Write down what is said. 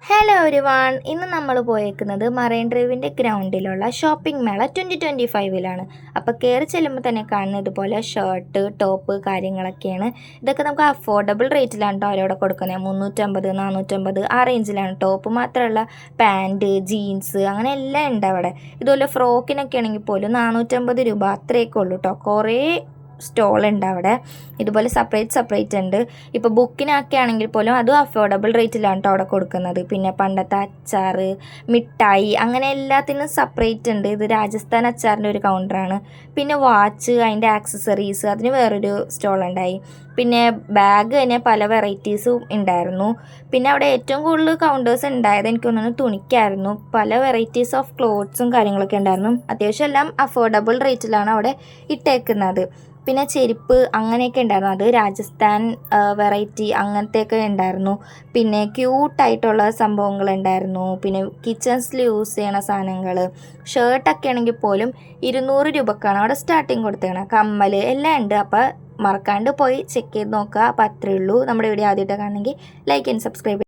Hello everyone, ഇന്ന് നമ്മൾ പോയേക്കുന്നത് marine ഡ്രൈവിൻ്റെ ഗ്രൗണ്ടിലുള്ള shopping മേള 2025 അപ്പോൾ കയറി ചെല്ലുമ്പോൾ തന്നെ കാണുന്നത് ഇതുപോലെ ഷർട്ട്, ടോപ്പ് കാര്യങ്ങളൊക്കെയാണ്. ഇതൊക്കെ നമുക്ക് അഫോർഡബിൾ റേറ്റിലാണ് കേട്ടോ അവരവിടെ കൊടുക്കുന്നത്. 350, 450 ആ റേഞ്ചിലാണ്. ടോപ്പ് മാത്രമല്ല പാൻറ്റ്, ജീൻസ് അങ്ങനെ എല്ലാം ഉണ്ട് അവിടെ. ഇതുപോലെ ഫ്രോക്കിനൊക്കെ ആണെങ്കിൽ പോലും 450 രൂപ അത്രയൊക്കെ ഉള്ളൂ കേട്ടോ. കുറേ സ്റ്റോൾ ഉണ്ട് അവിടെ. ഇതുപോലെ സെപ്പറേറ്റ് ഉണ്ട്. ഇപ്പോൾ ബുക്കിനൊക്കെ ആണെങ്കിൽ പോലും അതും അഫോർഡബിൾ റേറ്റിലാണ് കേട്ടോ അവിടെ കൊടുക്കുന്നത്. പിന്നെ പണ്ടത്തെ അച്ചാർ, മിഠായി അങ്ങനെ എല്ലാത്തിനും സെപ്പറേറ്റ് ഉണ്ട്. ഇത് രാജസ്ഥാൻ അച്ചാറിൻ്റെ ഒരു കൗണ്ടറാണ്. പിന്നെ വാച്ച്, അതിൻ്റെ ആക്സസറീസ് അതിന് വേറൊരു സ്റ്റോൾ ഉണ്ടായി. പിന്നെ ബാഗ് തന്നെ പല വെറൈറ്റീസും ഉണ്ടായിരുന്നു. പിന്നെ അവിടെ ഏറ്റവും കൂടുതൽ കൗണ്ടേഴ്സ് ഉണ്ടായത് എനിക്ക് തോന്നുന്നു തുണിക്കായിരുന്നു. പല വെറൈറ്റീസ് ഓഫ് ക്ലോത്ത്സും കാര്യങ്ങളൊക്കെ ഉണ്ടായിരുന്നു. അത്യാവശ്യം എല്ലാം അഫോർഡബിൾ റേറ്റിലാണ് അവിടെ ഇട്ടേക്കുന്നത്. പിന്നെ ചെരുപ്പ് അങ്ങനെയൊക്കെ ഉണ്ടായിരുന്നു. അത് രാജസ്ഥാൻ വെറൈറ്റി അങ്ങനത്തെയൊക്കെ ഉണ്ടായിരുന്നു. പിന്നെ ക്യൂട്ടായിട്ടുള്ള സംഭവങ്ങളുണ്ടായിരുന്നു. പിന്നെ കിച്ചൺസിൽ യൂസ് ചെയ്യണ സാധനങ്ങൾ, ഷർട്ടൊക്കെ ആണെങ്കിൽ പോലും 200 രൂപക്കാണ് അവിടെ സ്റ്റാർട്ടിങ് കൊടുത്തേക്കണം. കമ്മൽ എല്ലാം ഉണ്ട്. അപ്പോൾ മറക്കാണ്ട് പോയി ചെക്ക് ചെയ്ത് നോക്കുക. അപ്പോൾ അത്രയേ ഉള്ളൂ. നമ്മുടെ വീഡിയോ ആദ്യമായിട്ട് കാണണമെങ്കിൽ ലൈക്ക് ആൻഡ് സബ്സ്ക്രൈബ്.